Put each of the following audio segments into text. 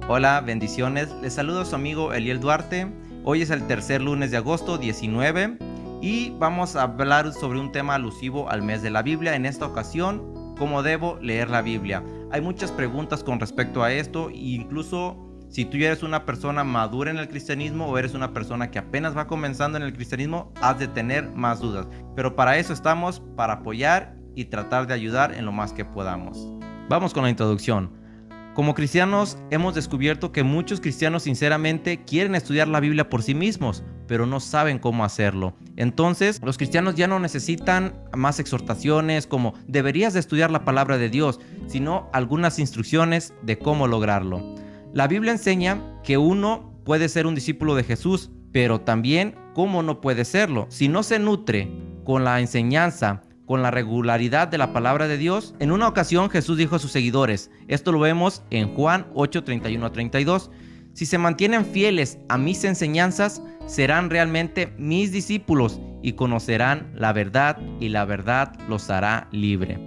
Hola, bendiciones. Les saludo a su amigo Eliel Duarte. Hoy es el tercer lunes de agosto 19 y vamos a hablar sobre un tema alusivo al mes de la Biblia. En esta ocasión, ¿cómo debo leer la Biblia? Hay muchas preguntas con respecto a esto e incluso si tú ya eres una persona madura en el cristianismo o eres una persona que apenas va comenzando en el cristianismo, has de tener más dudas. Pero para eso estamos, para apoyar y tratar de ayudar en lo más que podamos. Vamos con la introducción. Como cristianos hemos descubierto que muchos cristianos sinceramente quieren estudiar la Biblia por sí mismos, pero no saben cómo hacerlo. Entonces, los cristianos ya no necesitan más exhortaciones como deberías de estudiar la palabra de Dios, sino algunas instrucciones de cómo lograrlo. La Biblia enseña que uno puede ser un discípulo de Jesús, pero también cómo no puede serlo. Si no se nutre con la enseñanza, con la regularidad de la palabra de Dios. En una ocasión Jesús dijo a sus seguidores, esto lo vemos en Juan 8:31-32, si se mantienen fieles a mis enseñanzas, serán realmente mis discípulos y conocerán la verdad y la verdad los hará libre.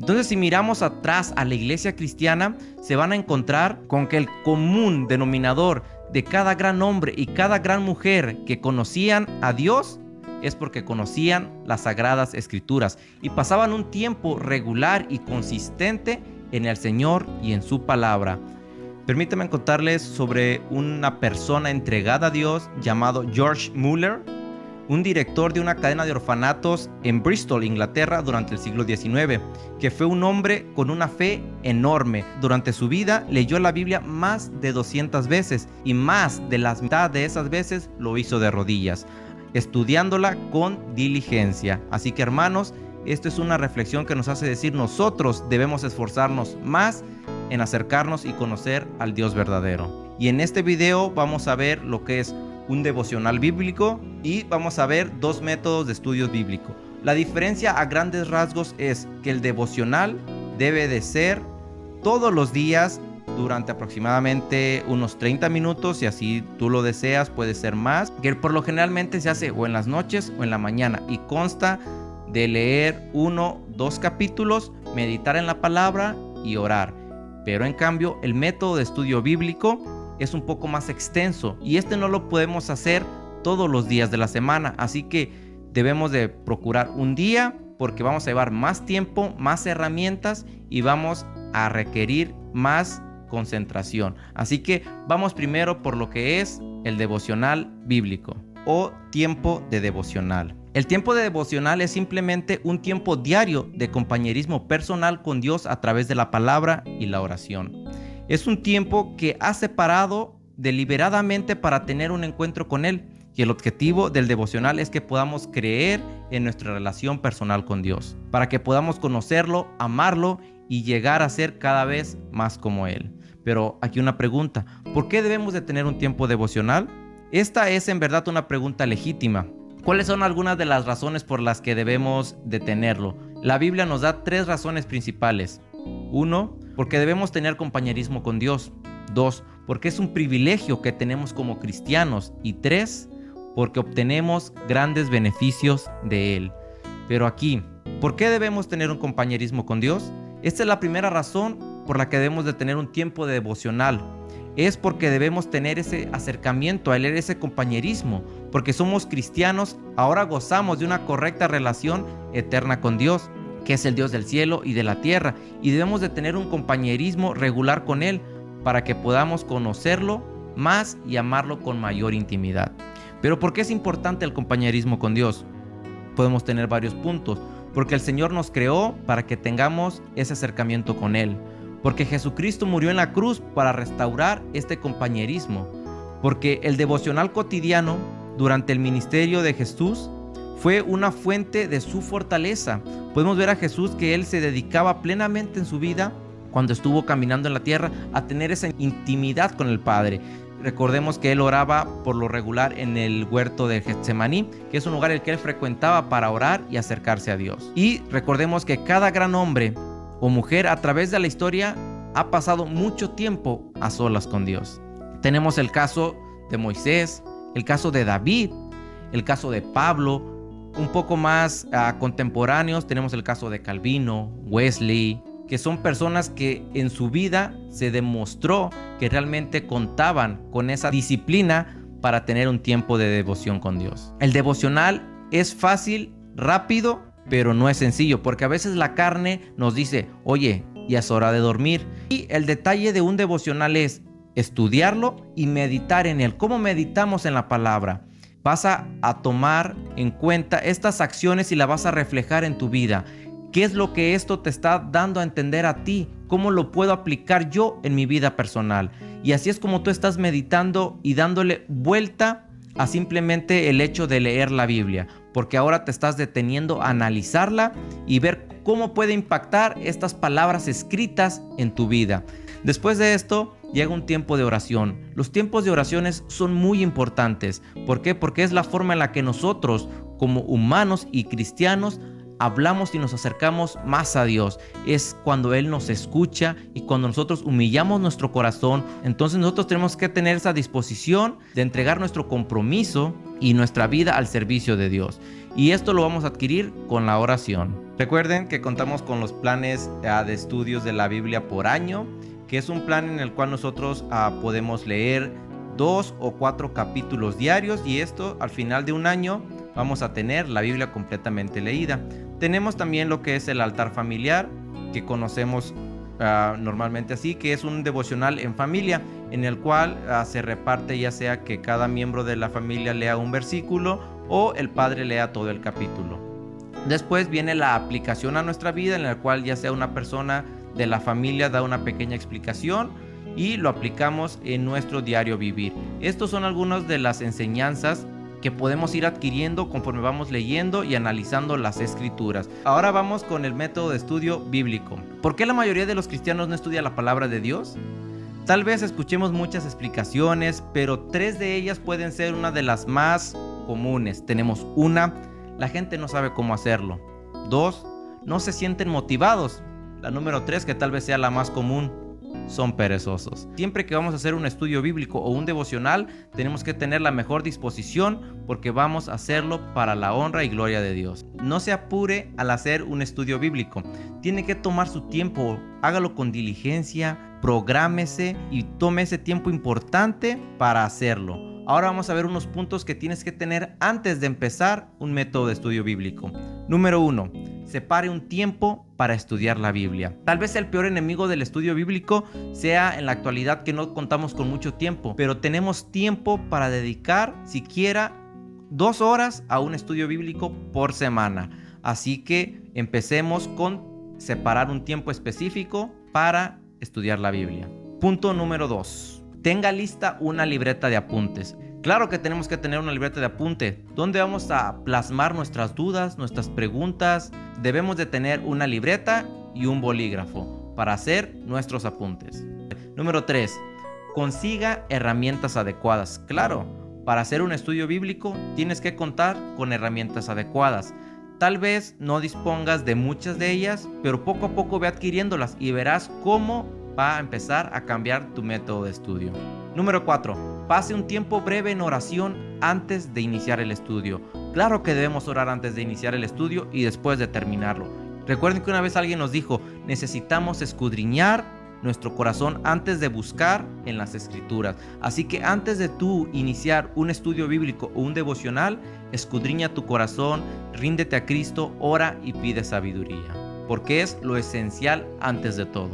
Entonces, si miramos atrás a la iglesia cristiana, se van a encontrar con que el común denominador de cada gran hombre y cada gran mujer que conocían a Dios es porque conocían las Sagradas Escrituras y pasaban un tiempo regular y consistente en el Señor y en su palabra. Permítanme contarles sobre una persona entregada a Dios llamado George Mueller, un director de una cadena de orfanatos en Bristol, Inglaterra, durante el siglo XIX, que fue un hombre con una fe enorme. Durante su vida leyó la Biblia más de 200 veces y más de la mitad de esas veces lo hizo de rodillas, estudiándola con diligencia. Así que, hermanos, esto es una reflexión que nos hace decir nosotros debemos esforzarnos más en acercarnos y conocer al Dios verdadero. Y en este video vamos a ver lo que es un devocional bíblico y vamos a ver dos métodos de estudio bíblico. La diferencia a grandes rasgos es que el devocional debe de ser todos los días durante aproximadamente unos 30 minutos, si así tú lo deseas, puede ser más, que por lo generalmente se hace o en las noches o en la mañana y consta de leer 1-2 capítulos, meditar en la palabra y orar. Pero en cambio el método de estudio bíblico es un poco más extenso y no lo podemos hacer todos los días de la semana, así que debemos de procurar un día porque vamos a llevar más tiempo, más herramientas y vamos a requerir más concentración. Así que vamos primero por lo que es el devocional bíblico o tiempo de devocional. El tiempo de devocional es simplemente un tiempo diario de compañerismo personal con Dios a través de la palabra y la oración. Es un tiempo que has separado deliberadamente para tener un encuentro con Él. Y el objetivo del devocional es que podamos creer en nuestra relación personal con Dios, para que podamos conocerlo, amarlo y llegar a ser cada vez más como Él. Pero aquí una pregunta, ¿por qué debemos de tener un tiempo devocional? Esta es en verdad una pregunta legítima. ¿Cuáles son algunas de las razones por las que debemos de tenerlo? La Biblia nos da 3 razones principales. 1, porque debemos tener compañerismo con Dios. 2, porque es un privilegio que tenemos como cristianos. Y 3, porque obtenemos grandes beneficios de Él. Pero aquí, ¿por qué debemos tener un compañerismo con Dios? Esta es la primera razón por la que debemos de tener un tiempo de devocional. Es porque debemos tener ese acercamiento a Él, ese compañerismo, porque somos cristianos, ahora gozamos de una correcta relación eterna con Dios, que es el Dios del cielo y de la tierra, y debemos de tener un compañerismo regular con Él para que podamos conocerlo más y amarlo con mayor intimidad. Pero ¿por qué es importante el compañerismo con Dios? Podemos tener varios puntos, porque el Señor nos creó para que tengamos ese acercamiento con Él, porque Jesucristo murió en la cruz para restaurar este compañerismo, porque el devocional cotidiano durante el ministerio de Jesús fue una fuente de su fortaleza. Podemos ver a Jesús que Él se dedicaba plenamente en su vida, cuando estuvo caminando en la tierra, a tener esa intimidad con el Padre. Recordemos que Él oraba por lo regular en el huerto de Getsemaní, que es un lugar el que Él frecuentaba para orar y acercarse a Dios. Y recordemos que cada gran hombre o mujer a través de la historia ha pasado mucho tiempo a solas con Dios. Tenemos el caso de Moisés, el caso de David, el caso de Pablo. Un poco más contemporáneos tenemos el caso de Calvino, Wesley, que son personas que en su vida se demostró que realmente contaban con esa disciplina para tener un tiempo de devoción con Dios. El devocional es fácil, rápido, pero no es sencillo, porque a veces la carne nos dice, oye, ya es hora de dormir. Y el detalle de un devocional es estudiarlo y meditar en él. ¿Cómo meditamos en la palabra? Vas a tomar en cuenta estas acciones y las vas a reflejar en tu vida. ¿Qué es lo que esto te está dando a entender a ti? ¿Cómo lo puedo aplicar yo en mi vida personal? Y así es como tú estás meditando y dándole vuelta a simplemente el hecho de leer la Biblia, porque ahora te estás deteniendo a analizarla y ver cómo puede impactar estas palabras escritas en tu vida. Después de esto, llega un tiempo de oración. Los tiempos de oraciones son muy importantes. ¿Por qué? Porque es la forma en la que nosotros, como humanos y cristianos, hablamos y nos acercamos más a Dios. Es cuando Él nos escucha y cuando nosotros humillamos nuestro corazón. Entonces nosotros tenemos que tener esa disposición de entregar nuestro compromiso y nuestra vida al servicio de Dios. Y esto lo vamos a adquirir con la oración. Recuerden que contamos con los planes de estudios de la Biblia por año, que es un plan en el cual nosotros podemos leer 2 o 4 capítulos diarios, y esto al final de un año vamos a tener la Biblia completamente leída. Tenemos también lo que es el altar familiar, que conocemos normalmente así, que es un devocional en familia, en el cual se reparte, ya sea que cada miembro de la familia lea un versículo o el padre lea todo el capítulo. Después viene la aplicación a nuestra vida, en la cual ya sea una persona de la familia da una pequeña explicación y lo aplicamos en nuestro diario vivir. Estos son algunas de las enseñanzas que podemos ir adquiriendo conforme vamos leyendo y analizando las escrituras. Ahora vamos con el método de estudio bíblico. ¿Por qué la mayoría de los cristianos no estudia la palabra de Dios? Tal vez escuchemos muchas explicaciones, pero 3 de ellas pueden ser una de las más comunes. Tenemos una, la gente no sabe cómo hacerlo. 2, no se sienten motivados. La número 3, que tal vez sea la más común, son perezosos. Siempre que vamos a hacer un estudio bíblico o un devocional, tenemos que tener la mejor disposición, porque vamos a hacerlo para la honra y gloria de Dios. No se apure al hacer un estudio bíblico. Tiene que tomar su tiempo, hágalo con diligencia, prográmese y tome ese tiempo importante para hacerlo. Ahora vamos a ver unos puntos que tienes que tener antes de empezar un método de estudio bíblico. Número 1. Separe un tiempo para estudiar la Biblia. Tal vez el peor enemigo del estudio bíblico sea en la actualidad que no contamos con mucho tiempo, pero tenemos tiempo para dedicar siquiera 2 horas a un estudio bíblico por semana. Así que empecemos con separar un tiempo específico para estudiar la Biblia. Punto número 2. Tenga lista una libreta de apuntes. Claro que tenemos que tener una libreta de apunte donde vamos a plasmar nuestras dudas, nuestras preguntas. Debemos de tener una libreta y un bolígrafo para hacer nuestros apuntes. Número 3. Consiga herramientas adecuadas. Claro, para hacer un estudio bíblico tienes que contar con herramientas adecuadas. Tal vez no dispongas de muchas de ellas, pero poco a poco ve adquiriéndolas y verás cómo va a empezar a cambiar tu método de estudio. Número 4. Pase un tiempo breve en oración antes de iniciar el estudio. Claro que debemos orar antes de iniciar el estudio y después de terminarlo. Recuerden que una vez alguien nos dijo, necesitamos escudriñar nuestro corazón antes de buscar en las escrituras. Así que antes de tú iniciar un estudio bíblico o un devocional, escudriña tu corazón, ríndete a Cristo, ora y pide sabiduría, porque es lo esencial antes de todo.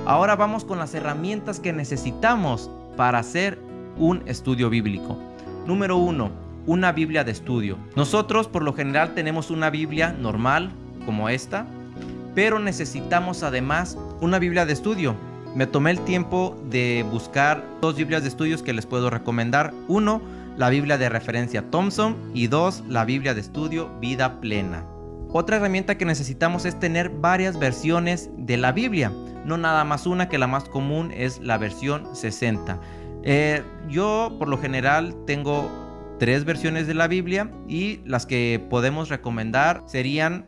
Ahora vamos con las herramientas que necesitamos para hacer un estudio bíblico. Número 1. Una Biblia de estudio. Nosotros por lo general tenemos una Biblia normal como esta, pero necesitamos además una Biblia de estudio. Me tomé el tiempo de buscar 2 Biblias de estudios que les puedo recomendar. 1, la Biblia de referencia Thompson, y 2, la Biblia de estudio Vida Plena. Otra herramienta que necesitamos es tener varias versiones de la Biblia, no nada más una, que la más común es la versión 60. Yo por lo general tengo 3 versiones de la Biblia, y las que podemos recomendar serían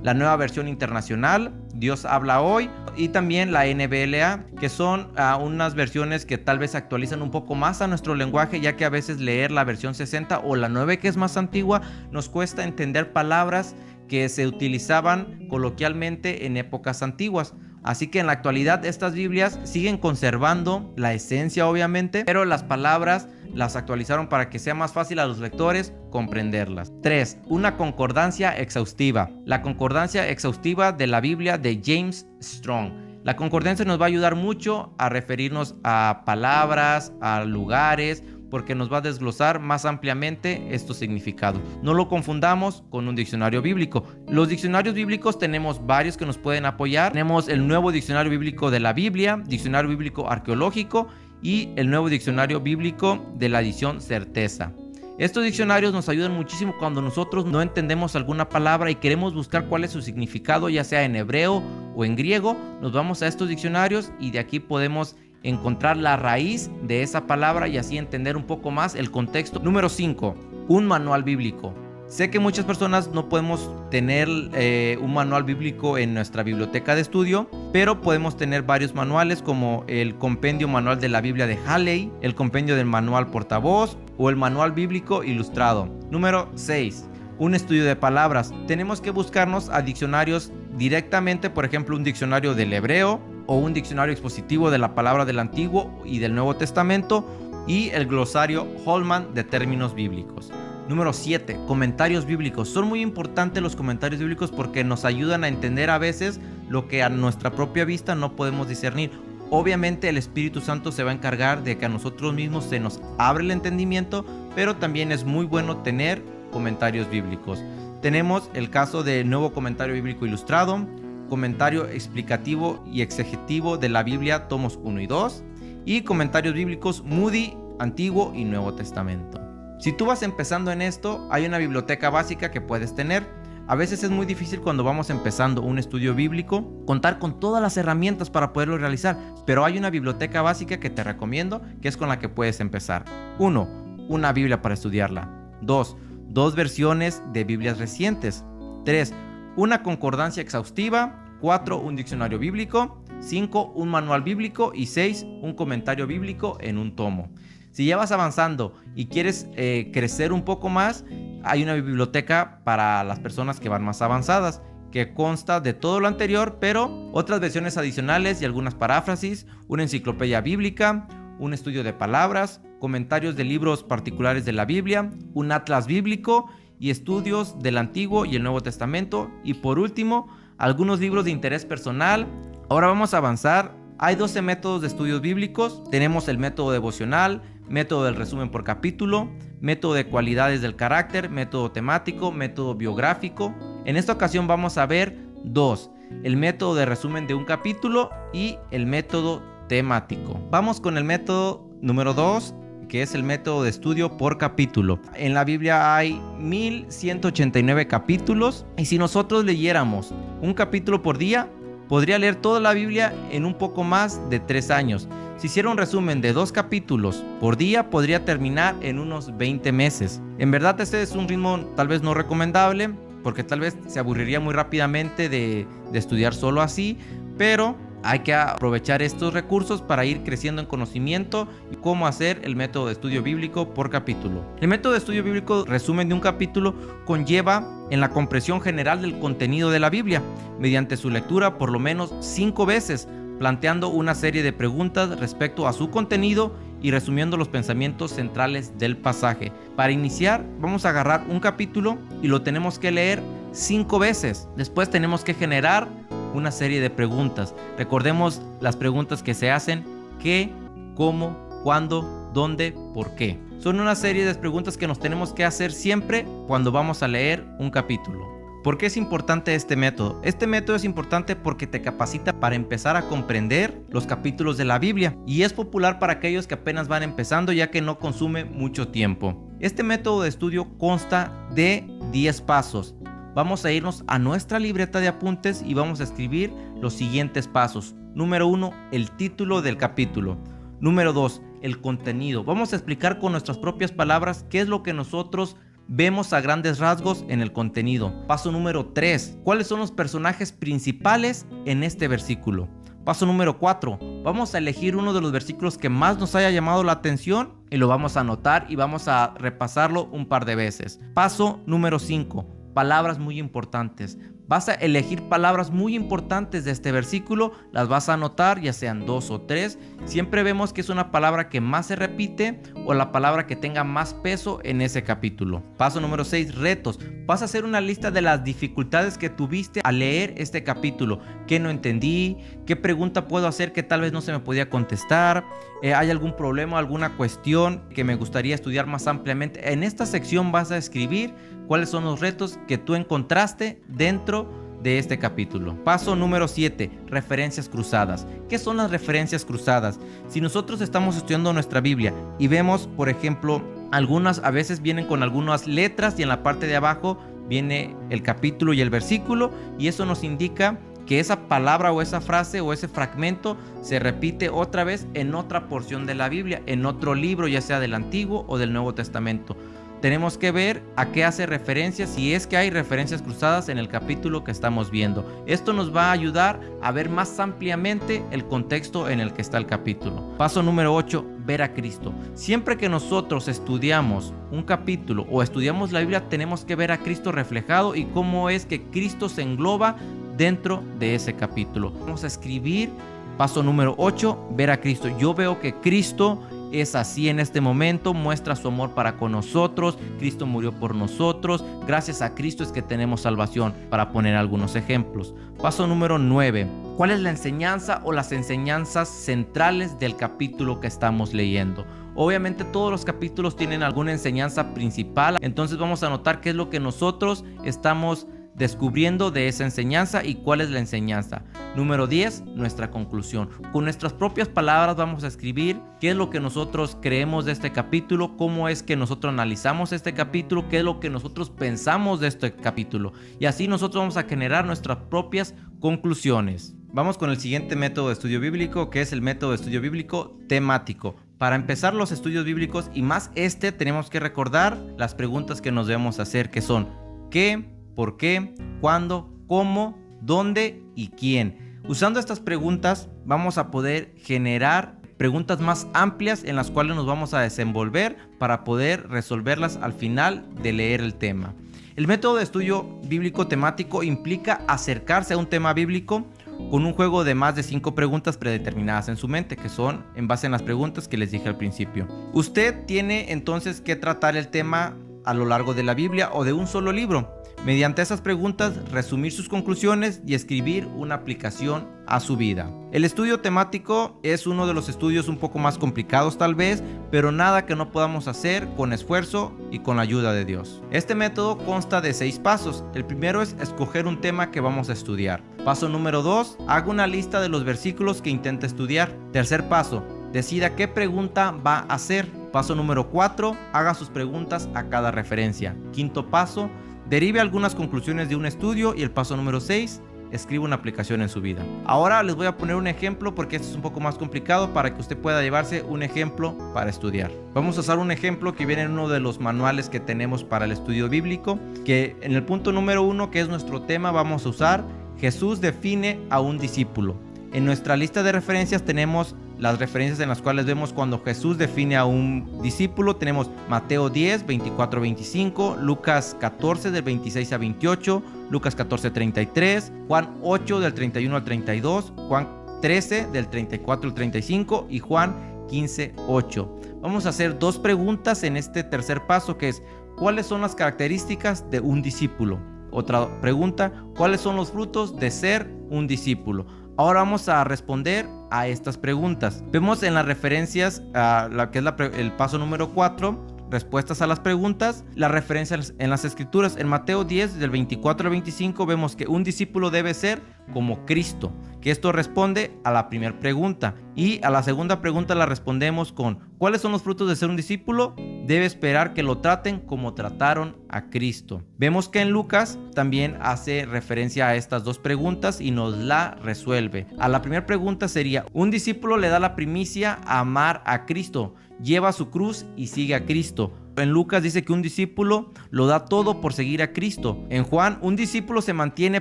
la Nueva Versión Internacional, Dios Habla Hoy, y también la NBLA, que son unas versiones que tal vez actualizan un poco más a nuestro lenguaje, ya que a veces leer la versión 60 o la 9, que es más antigua, nos cuesta entender palabras que se utilizaban coloquialmente en épocas antiguas. Así que en la actualidad estas Biblias siguen conservando la esencia, obviamente, pero las palabras las actualizaron para que sea más fácil a los lectores comprenderlas. 3. Una concordancia exhaustiva. La concordancia exhaustiva de la Biblia de James Strong. La concordancia nos va a ayudar mucho a referirnos a palabras, a lugares, porque nos va a desglosar más ampliamente estos significados. No lo confundamos con un diccionario bíblico. Los diccionarios bíblicos tenemos varios que nos pueden apoyar. Tenemos el Nuevo Diccionario Bíblico de la Biblia, Diccionario Bíblico Arqueológico y el Nuevo Diccionario Bíblico de la edición Certeza. Estos diccionarios nos ayudan muchísimo cuando nosotros no entendemos alguna palabra y queremos buscar cuál es su significado, ya sea en hebreo o en griego. Nos vamos a estos diccionarios y de aquí podemos encontrar la raíz de esa palabra y así entender un poco más el contexto. Número 5. Un manual bíblico. Sé que muchas personas no podemos tener un manual bíblico en nuestra biblioteca de estudio, pero podemos tener varios manuales como el compendio manual de la Biblia de Halley, el compendio del manual portavoz o el manual bíblico ilustrado. Número 6. Un estudio de palabras. Tenemos que buscarnos a diccionarios directamente, por ejemplo, un diccionario del hebreo o un diccionario expositivo de la palabra del Antiguo y del Nuevo Testamento y el glosario Holman de términos bíblicos. Número 7. Comentarios bíblicos. Son muy importantes los comentarios bíblicos porque nos ayudan a entender a veces lo que a nuestra propia vista no podemos discernir. Obviamente el Espíritu Santo se va a encargar de que a nosotros mismos se nos abre el entendimiento, pero también es muy bueno tener comentarios bíblicos. Tenemos el caso del Nuevo Comentario Bíblico Ilustrado, comentario explicativo y exegetivo de la Biblia, tomos 1 y 2, y comentarios bíblicos Moody, Antiguo y Nuevo Testamento. Si tú vas empezando en esto, hay una biblioteca básica que puedes tener. A veces es muy difícil cuando vamos empezando un estudio bíblico contar con todas las herramientas para poderlo realizar, pero hay una biblioteca básica que te recomiendo, que es con la que puedes empezar. 1. Una Biblia para estudiarla. 2. Dos versiones de Biblias recientes. 3. Una concordancia exhaustiva. 4. Un diccionario bíblico. 5. Un manual bíblico. Y 6. Un comentario bíblico en un tomo. Si ya vas avanzando y quieres crecer un poco más, hay una biblioteca para las personas que van más avanzadas, que consta de todo lo anterior, pero otras versiones adicionales y algunas paráfrasis, una enciclopedia bíblica, un estudio de palabras, comentarios de libros particulares de la Biblia, un atlas bíblico y estudios del Antiguo y el Nuevo Testamento, y por último, algunos libros de interés personal. Ahora vamos a avanzar. Hay 12 métodos de estudios bíblicos. Tenemos el método devocional, método del resumen por capítulo, método de cualidades del carácter, método temático, método biográfico. En esta ocasión vamos a ver 2, el método de resumen de un capítulo y el método temático. Vamos con el método número 2, que es el método de estudio por capítulo. En la Biblia hay 1189 capítulos y si nosotros leyéramos un capítulo por día, podría leer toda la Biblia en un poco más de 3 años. Si hiciera un resumen de 2 capítulos por día, podría terminar en unos 20 meses. En verdad este es un ritmo tal vez no recomendable, porque tal vez se aburriría muy rápidamente de estudiar solo así, pero hay que aprovechar estos recursos para ir creciendo en conocimiento y cómo hacer el método de estudio bíblico por capítulo. El método de estudio bíblico resumen de un capítulo conlleva en la comprensión general del contenido de la Biblia, mediante su lectura por lo menos 5 veces, planteando una serie de preguntas respecto a su contenido y resumiendo los pensamientos centrales del pasaje. Para iniciar, vamos a agarrar un capítulo y lo tenemos que leer 5 veces. Después tenemos que generar una serie de preguntas. Recordemos las preguntas que se hacen: ¿qué?, ¿cómo?, ¿cuándo?, ¿dónde?, ¿por qué? Son una serie de preguntas que nos tenemos que hacer siempre cuando vamos a leer un capítulo. ¿Por qué es importante este método? Este método es importante porque te capacita para empezar a comprender los capítulos de la Biblia y es popular para aquellos que apenas van empezando, ya que no consume mucho tiempo. Este método de estudio consta de 10 pasos. Vamos a irnos a nuestra libreta de apuntes y vamos a escribir los siguientes pasos. Número 1, el título del capítulo. Número 2, el contenido. Vamos a explicar con nuestras propias palabras qué es lo que nosotros vemos a grandes rasgos en el contenido. Paso número 3, ¿cuáles son los personajes principales en este versículo? Paso número 4, vamos a elegir uno de los versículos que más nos haya llamado la atención y lo vamos a anotar y vamos a repasarlo un par de veces. Paso número 5, palabras muy importantes. Vas a elegir palabras muy importantes de este versículo, las vas a anotar, ya sean 2 o 3. Siempre vemos que es una palabra que más se repite o la palabra que tenga más peso en ese capítulo. Paso número 6, retos. Vas a hacer una lista de las dificultades que tuviste al leer este capítulo. ¿Qué no entendí? ¿Qué pregunta puedo hacer que tal vez no se me podía contestar? ¿Hay algún problema, alguna cuestión que me gustaría estudiar más ampliamente? En esta sección vas a escribir cuáles son los retos que tú encontraste dentro de este capítulo. Paso número 7, referencias cruzadas. ¿Qué son las referencias cruzadas? Si nosotros estamos estudiando nuestra Biblia y vemos, por ejemplo, algunas a veces vienen con algunas letras y en la parte de abajo viene el capítulo y el versículo, y eso nos indica que esa palabra o esa frase o ese fragmento se repite otra vez en otra porción de la Biblia, en otro libro, ya sea del Antiguo o del Nuevo Testamento. Tenemos que ver a qué hace referencia, si es que hay referencias cruzadas en el capítulo que estamos viendo. Esto nos va a ayudar a ver más ampliamente el contexto en el que está el capítulo. Paso número 8, ver a Cristo. Siempre que nosotros estudiamos un capítulo o estudiamos la Biblia, tenemos que ver a Cristo reflejado y cómo es que Cristo se engloba dentro de ese capítulo. Vamos a escribir, paso número 8, ver a Cristo. Yo veo que Cristo es así en este momento, muestra su amor para con nosotros, Cristo murió por nosotros, gracias a Cristo es que tenemos salvación, para poner algunos ejemplos. Paso número 9, ¿cuál es la enseñanza o las enseñanzas centrales del capítulo que estamos leyendo? Obviamente todos los capítulos tienen alguna enseñanza principal, entonces vamos a notar qué es lo que nosotros estamos descubriendo de esa enseñanza y cuál es la enseñanza. Número 10, nuestra conclusión. Con nuestras propias palabras vamos a escribir qué es lo que nosotros creemos de este capítulo, cómo es que nosotros analizamos este capítulo, qué es lo que nosotros pensamos de este capítulo, y así nosotros vamos a generar nuestras propias conclusiones. Vamos con el siguiente método de estudio bíblico, que es el método de estudio bíblico temático. Para empezar los estudios bíblicos, y más tenemos que recordar las preguntas que nos debemos hacer, que son ¿qué?, ¿por qué?, ¿cuándo?, ¿cómo?, ¿dónde? ¿Y quién? Usando estas preguntas vamos a poder generar preguntas más amplias en las cuales nos vamos a desenvolver para poder resolverlas al final de leer el tema. El método de estudio bíblico temático implica acercarse a un tema bíblico con un juego de más de 5 preguntas predeterminadas en su mente, que son en base en las preguntas que les dije al principio. Usted tiene entonces que tratar el tema a lo largo de la Biblia o de un solo libro. Mediante esas preguntas, resumir sus conclusiones y escribir una aplicación a su vida. El estudio temático es uno de los estudios un poco más complicados tal vez, pero nada que no podamos hacer con esfuerzo y con la ayuda de Dios. Este método consta de 6 pasos. El primero es escoger un tema que vamos a estudiar. Paso número 2, haga una lista de los versículos que intenta estudiar. Tercer paso, decida qué pregunta va a hacer. Paso número 4, haga sus preguntas a cada referencia. Quinto paso, derive algunas conclusiones de un estudio, y el paso número 6, escriba una aplicación en su vida. Ahora les voy a poner un ejemplo porque esto es un poco más complicado para que usted pueda llevarse un ejemplo para estudiar. Vamos a usar un ejemplo que viene en uno de los manuales que tenemos para el estudio bíblico, que en el punto número 1, que es nuestro tema, vamos a usar Jesús define a un discípulo. En nuestra lista de referencias tenemos las referencias en las cuales vemos cuando Jesús define a un discípulo. Tenemos Mateo 10, 24-25, Lucas 14, del 26 a 28, Lucas 14, 33, Juan 8, del 31 al 32, Juan 13, del 34 al 35 y Juan 15, 8. Vamos a hacer 2 preguntas en este tercer paso, que es ¿cuáles son las características de un discípulo? Otra pregunta, ¿cuáles son los frutos de ser un discípulo? Ahora vamos a responder a estas preguntas. Vemos en las referencias, el paso número 4, respuestas a las preguntas, las referencias en las escrituras. En Mateo 10, del 24 al 25, vemos que un discípulo debe ser como Cristo, que esto responde a la primera pregunta. Y a la segunda pregunta la respondemos con ¿cuáles son los frutos de ser un discípulo? Debe esperar que lo traten como trataron a Cristo. Vemos que en Lucas también hace referencia a estas 2 preguntas y nos la resuelve. A la primera pregunta sería: un discípulo le da la primicia a amar a Cristo, lleva su cruz y sigue a Cristo. En Lucas dice que un discípulo lo da todo por seguir a Cristo. En Juan, un discípulo se mantiene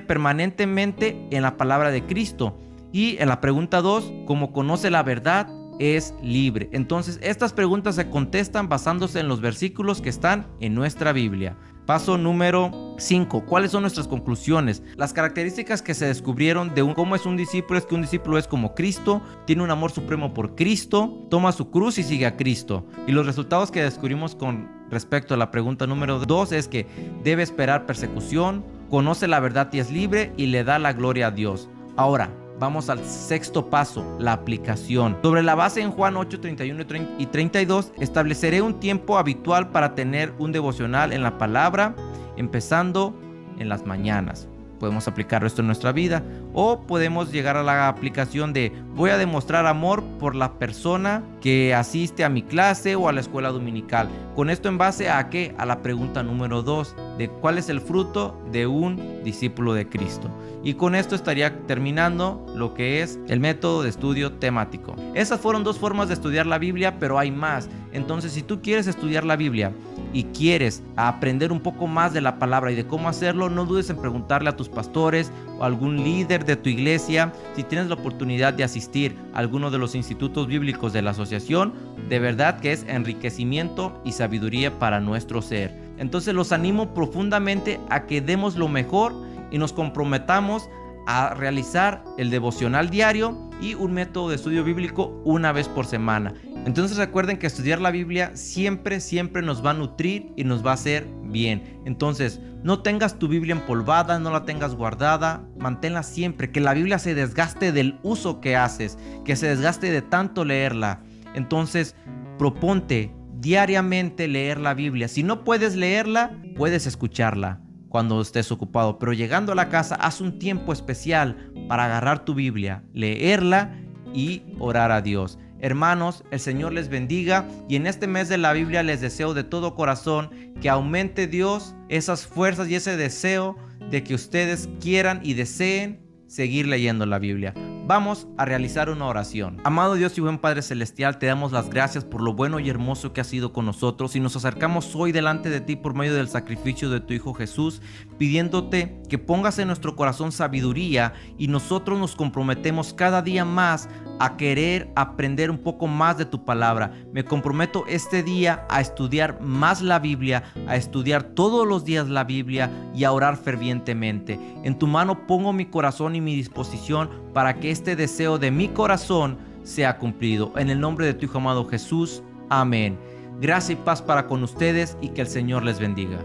permanentemente en la palabra de Cristo. Y en la pregunta 2, como conoce la verdad, es libre. Entonces estas preguntas se contestan basándose en los versículos que están en nuestra Biblia. Paso número 5. ¿Cuáles son nuestras conclusiones? Las características que se descubrieron de cómo es un discípulo es que un discípulo es como Cristo, tiene un amor supremo por Cristo, toma su cruz y sigue a Cristo. Y los resultados que descubrimos con respecto a la pregunta número 2 es que debe esperar persecución, conoce la verdad y es libre y le da la gloria a Dios. Ahora, vamos al sexto paso, la aplicación. Sobre la base en Juan 8, 31 y 32, estableceré un tiempo habitual para tener un devocional en la palabra, empezando en las mañanas. Podemos aplicar esto en nuestra vida o podemos llegar a la aplicación de voy a demostrar amor por la persona que asiste a mi clase o a la escuela dominical. Con esto en base a ¿qué? A la pregunta número 2 de cuál es el fruto de un discípulo de Cristo. Y con esto estaría terminando lo que es el método de estudio temático. Esas fueron 2 formas de estudiar la Biblia, pero hay más. Entonces, si tú quieres estudiar la Biblia y quieres aprender un poco más de la palabra y de cómo hacerlo, no dudes en preguntarle a tus pastores o algún líder de tu iglesia. Si tienes la oportunidad de asistir a alguno de los institutos bíblicos de la asociación, de verdad que es enriquecimiento y sabiduría para nuestro ser. Entonces los animo profundamente a que demos lo mejor y nos comprometamos a realizar el devocional diario y un método de estudio bíblico una vez por semana. Entonces recuerden que estudiar la Biblia siempre nos va a nutrir y nos va a hacer bien. Entonces no tengas tu Biblia empolvada, no la tengas guardada, manténla siempre, que la Biblia se desgaste del uso que haces, que se desgaste de tanto leerla. Entonces proponte diariamente leer la Biblia. Si no puedes leerla, puedes escucharla cuando estés ocupado, pero llegando a la casa, haz un tiempo especial para agarrar tu Biblia, leerla y orar a Dios. Hermanos, el Señor les bendiga y en este mes de la Biblia les deseo de todo corazón que aumente Dios esas fuerzas y ese deseo de que ustedes quieran y deseen seguir leyendo la Biblia. Vamos a realizar una oración. Amado Dios y buen Padre Celestial, te damos las gracias por lo bueno y hermoso que has sido con nosotros y nos acercamos hoy delante de ti por medio del sacrificio de tu Hijo Jesús, pidiéndote que pongas en nuestro corazón sabiduría y nosotros nos comprometemos cada día más a querer aprender un poco más de tu palabra. Me comprometo este día a estudiar más la Biblia, a estudiar todos los días la Biblia y a orar fervientemente. En tu mano pongo mi corazón y mi disposición para que este deseo de mi corazón sea cumplido. En el nombre de tu Hijo amado Jesús. Amén. Gracia y paz para con ustedes y que el Señor les bendiga.